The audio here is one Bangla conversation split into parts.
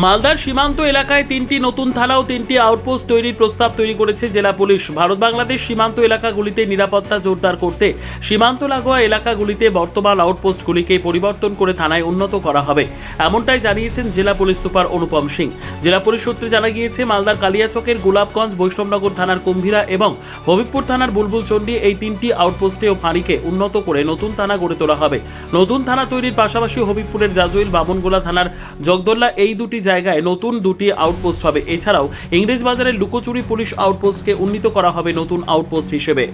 মালদার সীমান্ত এলাকায় 3টি নতুন থানা ও 3টি আউটপোস্ট তৈরির প্রস্তাব তৈরি করেছে জেলা পুলিশ। ভারত বাংলাদেশ সীমান্ত এলাকাগুলিতে নিরাপত্তা জোরদার করতে সীমান্ত লাগোয়া এলাকাগুলিতে বর্তমান আউটপোস্টগুলিকে পরিবর্তন করে থানায় উন্নত করা হবে, এমনটাই জানিয়েছেন জেলা পুলিশ সুপার অনুপম সিং। জেলা পুলিশ সূত্রে জানা গিয়েছে, মালদার কালিয়াচকের গোলাপগঞ্জ, বৈষ্ণবনগর থানার কুম্ভীরা এবং হবিবপুর থানার বুলবুলচন্ডী এই 3টি আউটপোস্টে ও ফাঁড়িকে উন্নত করে নতুন থানা গড়ে তোলা হবে। নতুন থানা তৈরির পাশাপাশি হবিবপুরের জাজইল, বামনগোলা থানার জগদল্লা এই দুটি জায়গায় নতুন 2টি আউটপোস্ট হবে। এছাড়াও ইংরেজবাজারের লুকোচুরি পুলিশ আউটপোস্টকে উন্নীত করা হবে নতুন আউটপোস্ট হিসেবে।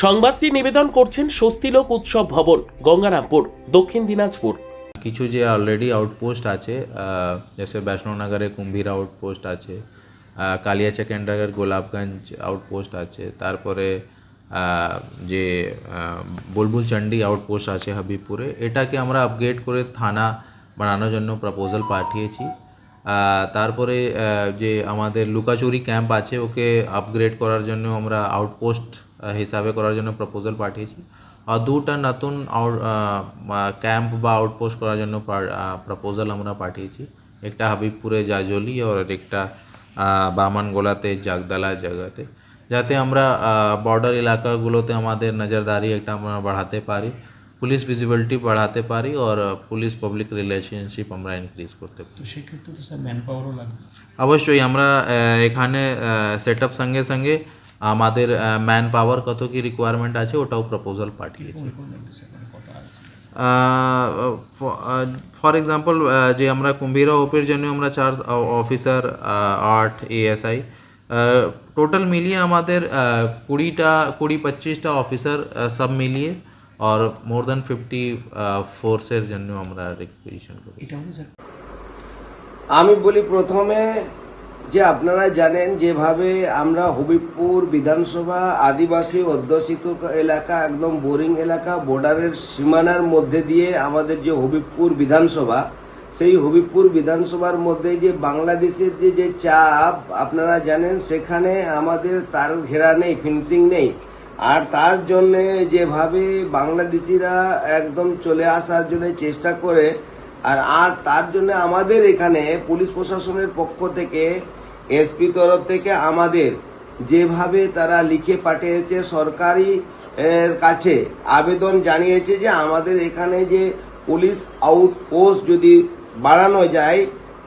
সংবাদটি নিবেদন করছেন স্বস্তিলোক উৎসব ভবন, গঙ্গারামপুর, দক্ষিণ দিনাজপুর। কিছু যে অলরেডি আউটপোস্ট আছে, जैसे বৈষ্ণবনগরে কুম্ভীরা আউটপোস্ট আছে, কালিয়াচক এন্ডারের গোলাপগঞ্জ আউটপোস্ট আছে, তারপরে যে বুলবুলচন্ডী আউটপোস্ট আছে হাবিবপুরে, এটাকে আমরা আপগ্রেড করে থানা বানানোর জন্য প্রপোজাল পাঠিয়েছি। তারপরে যে আমাদের লুকাচুরি ক্যাম্প আছে ওকে আপগ্রেড করার জন্য আমরা আউটপোস্ট হিসাবে করার জন্য প্রপোজাল পাঠিয়েছি। আর 2টা নতুন ক্যাম্প বা আউটপোস্ট করার জন্য প্রপোজাল আমরা পাঠিয়েছি। একটা হাবিবপুরে জাজলি আর একটা বামনগোলাতে জাগদালা জায়গাতে, যাতে আমরা বর্ডার এলাকাগুলোতে আমাদের নজরদারি একটা আমরা বাড়াতে পারি, পুলিশ ভিজিবিলিটি বাড়াতে পারি, আর পুলিশ পাবলিক রিলেশনশিপ আমরা ইনক্রিজ করতে পারি। তো সেক্ষেত্রে তো স্যার ম্যান পাওয়ারও লাগবে। অবশ্যই আমরা এখানে সেট আপ সঙ্গে সঙ্গে আমাদের ম্যান পাওয়ার কত কি রিকোয়ারমেন্ট আছে ওটাও প্রপোজাল পাঠিয়েছি। ফর এক্সাম্পল যে আমরা কুম্ভীরা ওপের জন্য আমরা 4 অফিসার, 8 ASI, টোটাল মিলিয়ে আমাদের 20-25টা অফিসার সব মিলিয়ে আর মোর দ্যান 50 ফোর্সের জন্য আমরা রিকুইজিশন করি। আমি বলি প্রথমে যে আপনারা জানেন যেভাবে আমরা হবিবপুর বিধানসভা আদিবাসী অধ্যুষিত এলাকা, একদম বোরিং এলাকা, বর্ডারের সীমানার মধ্যে দিয়ে আমাদের যে হবিবপুর বিধানসভা, সেই হবিবপুর বিধানসভার মধ্যে যে বাংলাদেশের যে চাপ আপনারা জানেন, সেখানে আমাদের তার ঘেরা নেই, ফিনিশিং নেই। আর তার জন্যে যেভাবে বাংলাদেশিরা একদম চলে আসার জন্য চেষ্টা করে, আর তার জন্য আমাদের এখানে পুলিশ প্রশাসনের পক্ষ থেকে, SP তরফ থেকে আমাদের যেভাবে তারা লিখে পাঠিয়েছে সরকারি কাছে, আবেদন জানিয়েছে যে আমাদের এখানে যে পুলিশ আউটপোস্ট যদি বাড়ানো যায়,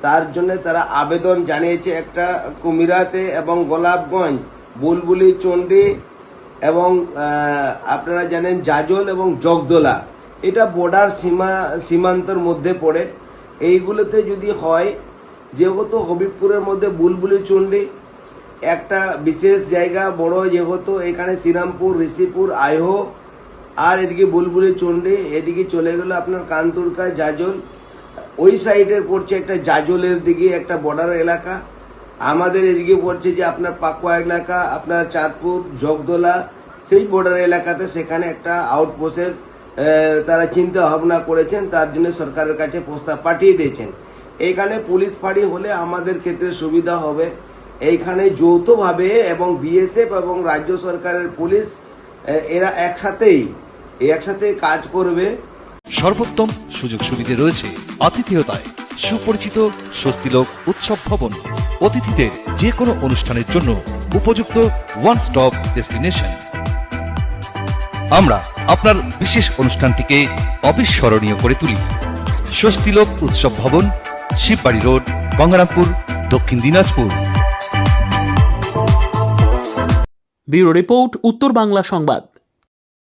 তার জন্য তারা আবেদন জানিয়েছে। একটা কুমিরাতে এবং গোলাপগঞ্জ, বুলবুলি চন্ডী এবং আপনারা জানেন জাজল এবং জগদলা, এটা বর্ডার সীমান্তর মধ্যে পড়ে। এইগুলোতে যদি হয়, যেহেতু হবিবপুরের মধ্যে বুলবুলি চন্ডী একটা বিশেষ জায়গা বড়, যেহেতু এখানে শ্রীরামপুর, ঋষিপুর, আইহো, আর এদিকে বুলবুলি চন্ডী, এদিকে চলে গেল আপনার কান্তুরকা, জাজল, ওই সাইডের পড়ছে একটা জাজলের দিকে একটা বর্ডার এলাকা। আমাদের এদিকে পড়ছে যে আপনার পাকুয়া এলাকা, আপনার চাঁদপুর, জগদলা, সেই বর্ডার এলাকাতে সেখানে একটা আউটপোস্টের তারা চিন্তা ভাবনা করেছেন, তার জন্য সরকারের কাছে প্রস্তাব পাঠিয়ে দিয়েছেন। এইখানে পুলিশ ফাঁড়ি হলে আমাদের ক্ষেত্রে সুবিধা হবে। এইখানে যৌথভাবে এবং BSF এবং রাজ্য সরকারের পুলিশ এরা একসাথে কাজ করবে। সর্বোত্তম সুযোগ সুবিধা রয়েছে আতিথেয়তায়। সুপরিচিত স্বস্তিলোক উৎসব ভবন, অতিথিদের যে কোনো অনুষ্ঠানের জন্য উপযুক্ত ওয়ান স্টপ ডেস্টিনেশন। আমরা আপনার বিশেষ অনুষ্ঠানটিকে অবিস্মরণীয় করে তুলি। স্বস্তিলোক উৎসব ভবন, শিববাড়ি রোড, গঙ্গারামপুর, দক্ষিণ দিনাজপুর। ব্যুরো রিপোর্ট, উত্তর বাংলা সংবাদ।